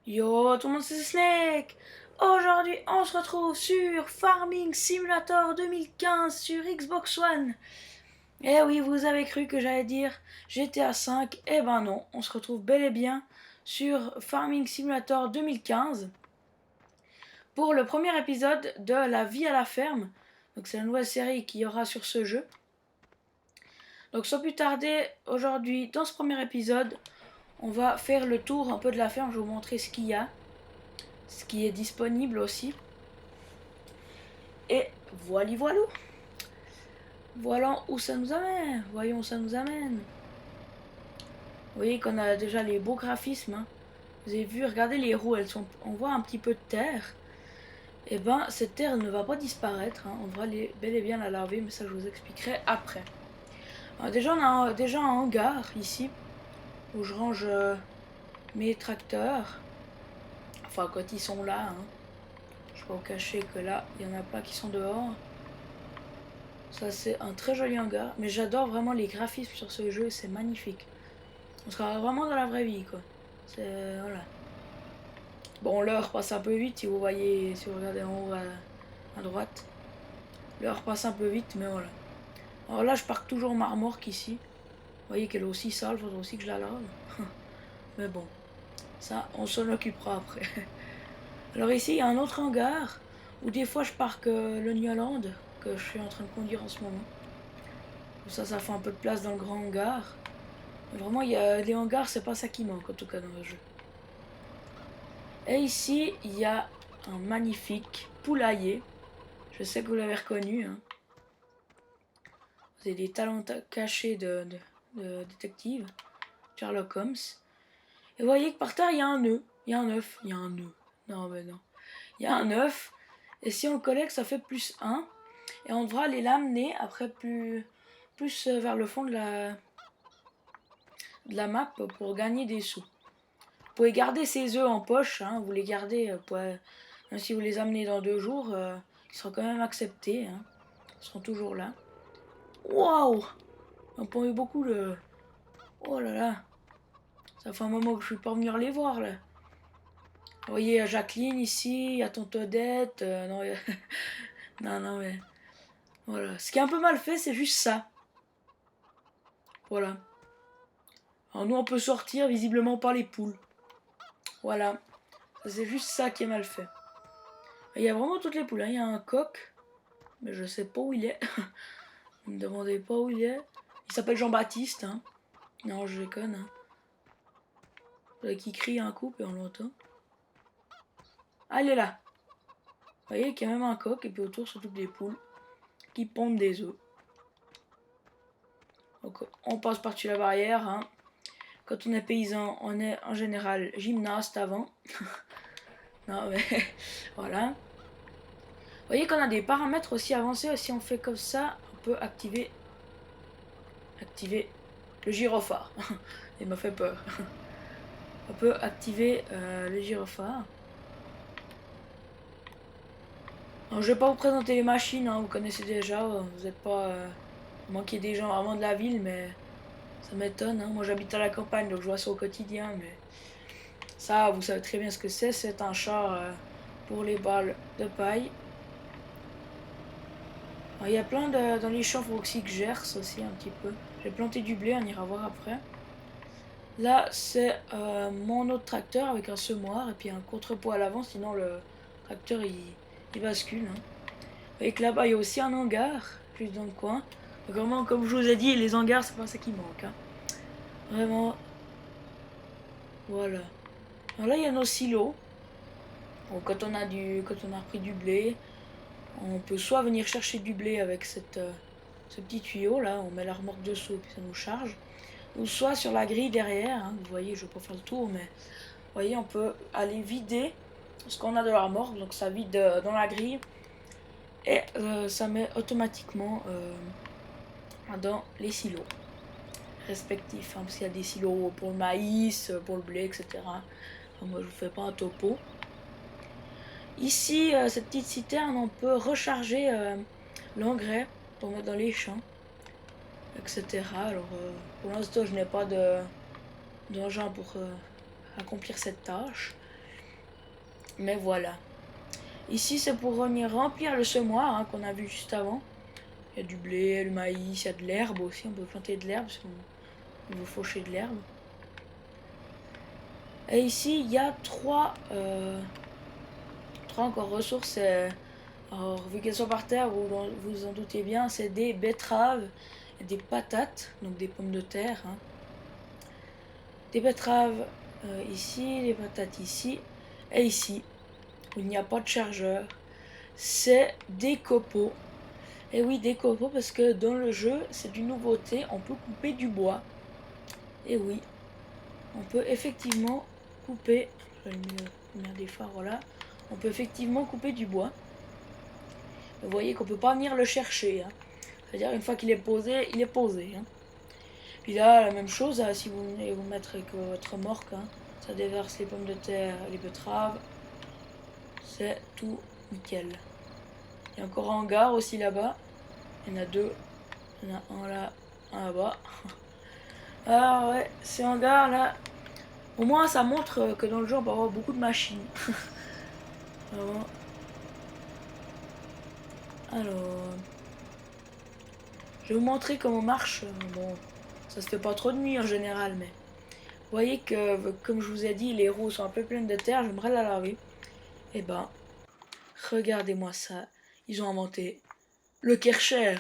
Yo, tout le monde, c'est Snake. Aujourd'hui, on se retrouve sur Farming Simulator 2015 sur Xbox One. Eh oui, vous avez cru que j'allais dire GTA 5. Eh ben non, on se retrouve bel et bien sur Farming Simulator 2015 pour le premier épisode de La vie à la ferme. Donc c'est la nouvelle série qu'il y aura sur ce jeu. Donc sans plus tarder, aujourd'hui, dans ce premier épisode, on va faire le tour un peu de la ferme. Je vais vous montrer ce qu'il y a, ce qui est disponible aussi. Et voilà. Voilà où ça nous amène. Voyons où ça nous amène. Vous voyez qu'on a déjà les beaux graphismes. Hein. Vous avez vu, regardez les roues, on voit un petit peu de terre. Et ben cette terre ne va pas disparaître. Hein. On va bel et bien la laver, mais ça je vous expliquerai après. Alors, déjà on a déjà un hangar ici où je range mes tracteurs. Enfin quand ils sont là. Hein. Je peux pas vous cacher que là il y en a pas qui sont dehors. Ça c'est un très joli hangar, mais j'adore vraiment les graphismes sur ce jeu, c'est magnifique. On sera vraiment dans la vraie vie quoi. C'est voilà. Bon, l'heure passe un peu vite si vous voyez, si vous regardez en haut à droite. L'heure passe un peu vite, mais voilà. Alors là je parque toujours ma remorque ici. Vous voyez qu'elle est aussi sale, faudrait aussi que je la lave. Mais bon, ça on s'en occupera après. Alors ici il y a un autre hangar où des fois je parque le New Holland que je suis en train de conduire en ce moment. Ça fait un peu de place dans le grand hangar. Mais vraiment, il y a les hangars, c'est pas ça qui manque en tout cas dans le jeu. Et ici, il y a un magnifique poulailler. Je sais que vous l'avez reconnu. Hein. Vous avez des talents cachés de détective. Sherlock Holmes. Et vous voyez que par terre, il y a un œuf. Il y a un œuf. Il y a un œuf. Non, mais non. Il y a un œuf. Et si on le collecte, ça fait plus 1. Et on devra aller l'amener après plus vers le fond de la map pour gagner des sous. Vous pouvez garder ces œufs en poche, hein, vous les gardez, même si vous les amenez dans 2 jours, ils seront quand même acceptés, hein, ils seront toujours là. Waouh! On a eu beaucoup de... Oh là là! Ça fait un moment que je suis pas venir les voir là. Vous voyez, il y a Jacqueline ici, il y a Tonton Odette, non, non mais... Voilà. Ce qui est un peu mal fait, c'est juste ça. Voilà. Alors nous on peut sortir visiblement par les poules. Voilà. C'est juste ça qui est mal fait. Il y a vraiment toutes les poules, hein. Il y a un coq, mais je sais pas où il est. Ne me demandez pas où il est. Il s'appelle Jean-Baptiste. Hein. Non, je déconne. Hein. Qui crie un coup et on l'entend. Ah, il est là. Vous voyez qu'il y a même un coq et puis autour, c'est toutes des poules qui pondent des œufs. Donc, on passe par-dessus la barrière. Hein. Quand on est paysan, on est en général gymnaste avant. Non, mais voilà. Vous voyez qu'on a des paramètres aussi avancés. Si on fait comme ça, on peut activer le gyrophare. Il m'a fait peur. On peut activer le gyrophare. Alors, je vais pas vous présenter les machines, hein, vous connaissez déjà, vous n'êtes pas manqué des gens vraiment de la ville, mais ça m'étonne. Hein. Moi j'habite à la campagne, donc je vois ça au quotidien, mais ça, vous savez très bien ce que c'est un char pour les balles de paille. Il y a plein dans les champs, il faut aussi que je gère ça aussi un petit peu. J'ai planté du blé, on ira voir après. Là, c'est mon autre tracteur avec un semoir et puis un contrepoids à l'avant, sinon le tracteur il bascule. Hein. Vous voyez que là-bas, il y a aussi un hangar, juste dans le coin. Donc vraiment, comme je vous ai dit, les hangars, c'est pas ça qui manque. Hein. Vraiment. Voilà. Alors là, il y a nos silos. Donc, quand on a repris du blé, on peut soit venir chercher du blé avec ce petit tuyau là, on met la remorque dessous et puis ça nous charge. Ou soit sur la grille derrière, hein, vous voyez, je vais pas faire le tour, mais vous voyez, on peut aller vider ce qu'on a de la remorque, donc ça vide dans la grille. Et ça met automatiquement dans les silos respectifs. Hein, parce qu'il y a des silos pour le maïs, pour le blé, etc. Enfin, moi je ne vous fais pas un topo. Ici, cette petite citerne, on peut recharger l'engrais pour mettre dans les champs, etc. Alors pour l'instant je n'ai pas d'engin pour accomplir cette tâche. Mais voilà. Ici, c'est pour venir remplir le semoir hein, qu'on a vu juste avant. Il y a du blé, du maïs, il y a de l'herbe aussi. On peut planter de l'herbe parce qu'on veut faucher de l'herbe. Et ici, il y a trois encore ressources. Alors, vu qu'elles sont par terre, vous vous en doutez bien, c'est des betteraves et des patates, donc des pommes de terre. Hein. Des betteraves ici, des patates ici, et ici, où il n'y a pas de chargeur, c'est des copeaux. Et oui, des copeaux, parce que dans le jeu, c'est une nouveauté, on peut couper du bois. Et oui, on peut effectivement couper, je vais mettre des phares, voilà, on peut effectivement couper du bois. Vous voyez qu'on peut pas venir le chercher, hein. C'est-à-dire une fois qu'il est posé, il est posé. Hein. Puis là, la même chose, hein, si vous venez vous mettre avec votre remorque, hein, ça déverse les pommes de terre, les betteraves, c'est tout nickel. Il y a encore un hangar aussi là-bas, il y en a deux, il y en a un là, un là-bas. Alors ouais, ces hangars là, au moins ça montre que dans le jeu on peut avoir beaucoup de machines. Alors, je vais vous montrer comment marche. Bon, ça se fait pas trop de nuit en général, mais vous voyez que, comme je vous ai dit, les roues sont un peu pleines de terre, j'aimerais la laver. Et ben, regardez-moi ça, ils ont inventé le Kärcher.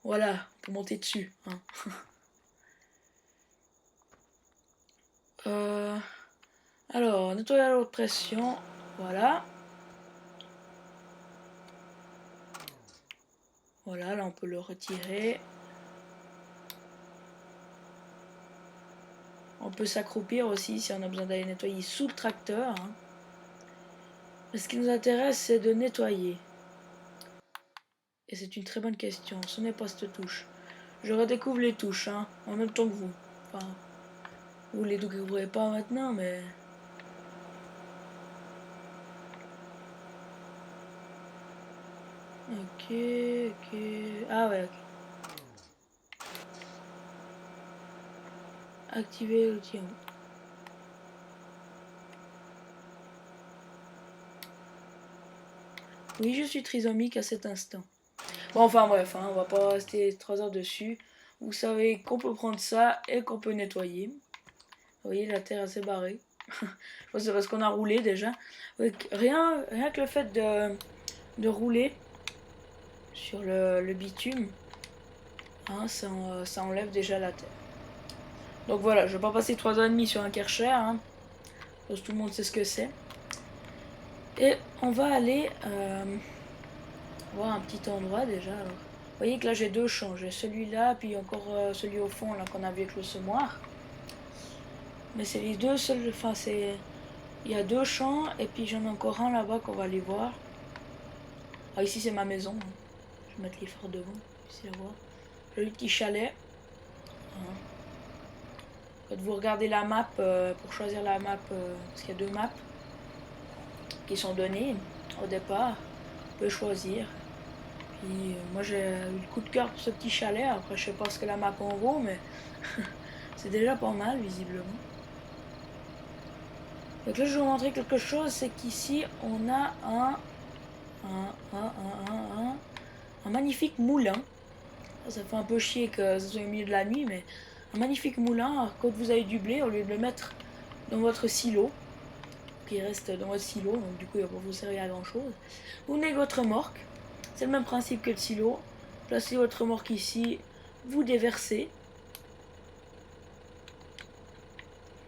Voilà, pour monter dessus. Hein. Alors, nettoyer à haute pression, voilà. Voilà, là on peut le retirer. On peut s'accroupir aussi si on a besoin d'aller nettoyer sous le tracteur. Hein. Mais ce qui nous intéresse, c'est de nettoyer. Et c'est une très bonne question. Ce n'est pas cette touche. Je redécouvre les touches, hein, en même temps que vous. Enfin, vous les découvrez pas maintenant, mais... Ok, ok... Ah ouais, ok. Activer l'outil. Oui, je suis trisomique à cet instant. Bon, enfin bref, hein, on va pas rester 3 heures dessus. Vous savez qu'on peut prendre ça et qu'on peut nettoyer. Vous voyez, la terre s'est barrée. Je pense que c'est parce qu'on a roulé déjà. Rien que le fait de rouler sur le bitume, hein, ça enlève déjà la terre. Donc voilà, je vais pas passer 3 heures et demie sur un Kärcher, hein, parce que tout le monde sait ce que c'est. Et on va aller voir un petit endroit déjà. Alors, vous voyez que là j'ai deux champs, j'ai celui-là, puis encore celui au fond là qu'on a vu avec le semoir. Mais c'est les deux seuls, enfin c'est... Il y a deux champs, et puis j'en ai encore un là-bas qu'on va aller voir. Ah ici c'est ma maison, hein. Je vais mettre les phares devant, ici à voir. Joli petit chalet. Hein. Quand vous regardez la map, pour choisir la map, parce qu'il y a deux maps qui sont données au départ, vous pouvez choisir. Puis moi j'ai eu le coup de cœur pour ce petit chalet, après je sais pas ce que la map en vaut, mais c'est déjà pas mal visiblement. Donc là je vais vous montrer quelque chose, c'est qu'ici on a un magnifique moulin. Ça fait un peu chier que ce soit au milieu de la nuit, mais un magnifique moulin. Alors, quand vous avez du blé, au lieu de le mettre dans votre silo, qui reste dans votre silo, donc du coup il va pas vous servir à grand chose, vous venez avec votre remorque. C'est le même principe que le silo. Placez votre remorque ici, vous déversez.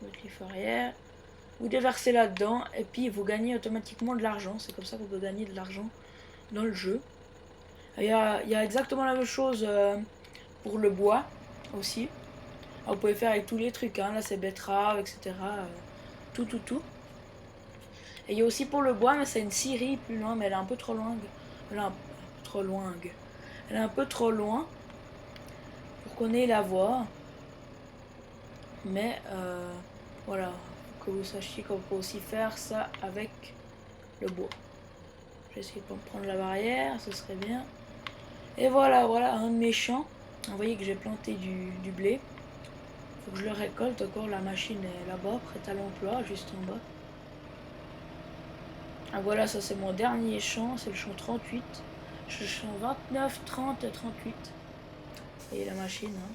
Votre livre arrière. Vous déversez là-dedans et puis vous gagnez automatiquement de l'argent. C'est comme ça qu'on peut gagner de l'argent dans le jeu. Il y a exactement la même chose pour le bois aussi. Alors, vous pouvez faire avec tous les trucs. Hein. Là c'est betterave, etc. Tout. Et il y a aussi pour le bois, mais c'est une scierie plus loin, mais elle est un peu trop loin. Elle est un peu trop loin pour qu'on ait la voir. Mais voilà, que vous sachiez qu'on peut aussi faire ça avec le bois. Je vais essayer de me prendre la barrière, ce serait bien. Et voilà, un de mes champs. Vous voyez que j'ai planté du blé. Faut que je le récolte encore, la machine est là-bas, prête à l'emploi, juste en bas. Ah voilà, ça c'est mon dernier champ, c'est le champ 38. Je suis champ 29, 30 et 38. Et la machine, hein.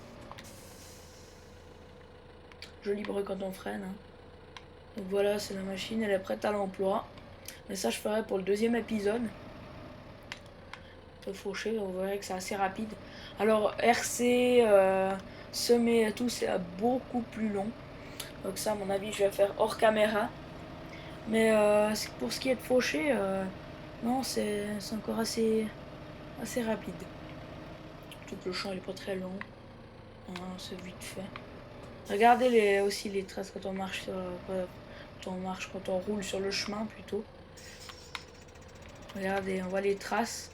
Joli bruit quand on freine, hein. Donc voilà, c'est la machine, elle est prête à l'emploi. Mais ça je ferai pour le deuxième épisode. Fauché, vous verrez que c'est assez rapide. Alors RC, semer et tout, c'est beaucoup plus long. Donc ça, à mon avis, je vais faire hors caméra. Mais pour ce qui est de faucher, non, c'est encore assez rapide. Surtout que le champ il est pas très long. Hein, c'est vite fait. Regardez aussi les traces quand on marche quand on roule sur le chemin plutôt. Regardez, on voit les traces.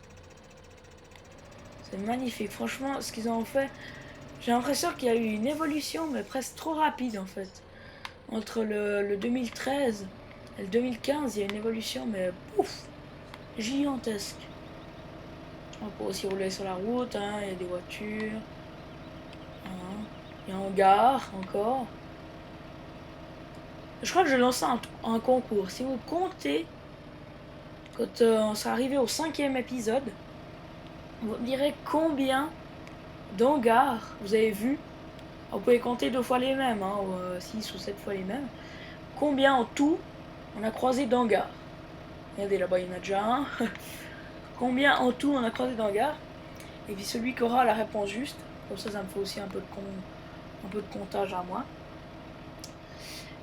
C'est magnifique. Franchement, ce qu'ils ont fait, j'ai l'impression qu'il y a eu une évolution, mais presque trop rapide en fait. Entre le 2013 et le 2015, il y a une évolution, mais pouf, gigantesque. On peut aussi rouler sur la route, hein, il y a des voitures. Hein. Il y a un hangar encore. Je crois que je vais lancer un concours. Si vous comptez, quand on sera arrivé au 5e épisode, vous me direz combien d'hangars vous avez vu. Vous pouvez compter 2 fois les mêmes, hein, ou 6 ou 7 fois les mêmes. Combien en tout on a croisé d'hangars. Regardez là-bas, il y en a déjà un. Combien en tout on a croisé d'hangars. Et puis celui qui aura la réponse juste, comme ça me fait aussi un peu de comptage à moi.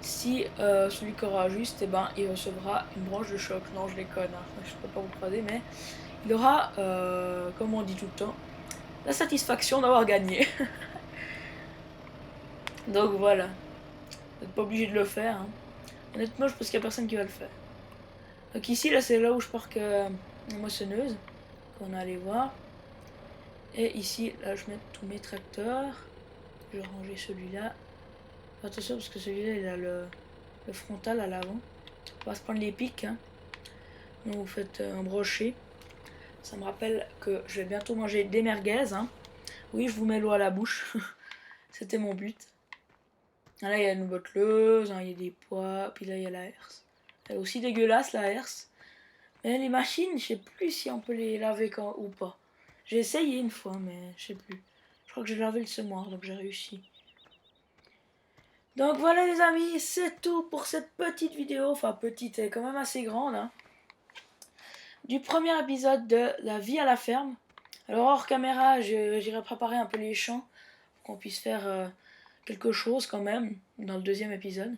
Si celui qui aura juste, eh ben, il recevra une branche de choc. Non, je déconne, hein. Je ne peux pas vous croiser, mais il aura, comme on dit tout le temps, la satisfaction d'avoir gagné. Donc voilà, vous n'êtes pas obligé de le faire, hein. Honnêtement, je pense qu'il n'y a personne qui va le faire. Donc ici, là, c'est là où je parque la moissonneuse, qu'on a allé voir. Et ici, là, je mets tous mes tracteurs. Je vais ranger celui-là. Attention, parce que celui-là, il a le frontal à l'avant. On va se prendre les pics, hein. Donc vous faites un brochet. Ça me rappelle que je vais bientôt manger des merguez, hein. Oui, je vous mets l'eau à la bouche. C'était mon but. Ah, là, il y a une botteleuse, hein, il y a des pois, puis là, il y a la herse. Elle est aussi dégueulasse, la herse. Mais les machines, je sais plus si on peut les laver ou pas. J'ai essayé une fois, mais je sais plus. Je crois que j'ai lavé le semoir, donc j'ai réussi. Donc voilà les amis, c'est tout pour cette petite vidéo. Enfin petite, elle est quand même assez grande, hein. Du premier épisode de La vie à la ferme. Alors hors caméra, j'irai préparer un peu les champs pour qu'on puisse faire quelque chose quand même dans le deuxième épisode.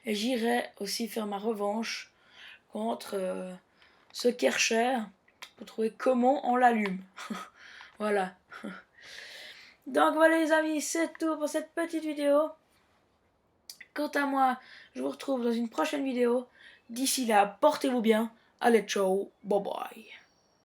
Et j'irai aussi faire ma revanche contre ce Kercher pour trouver comment on l'allume. Voilà. Donc voilà les amis, c'est tout pour cette petite vidéo. Quant à moi, je vous retrouve dans une prochaine vidéo. D'ici là, portez-vous bien. Allez, ciao, bye bye.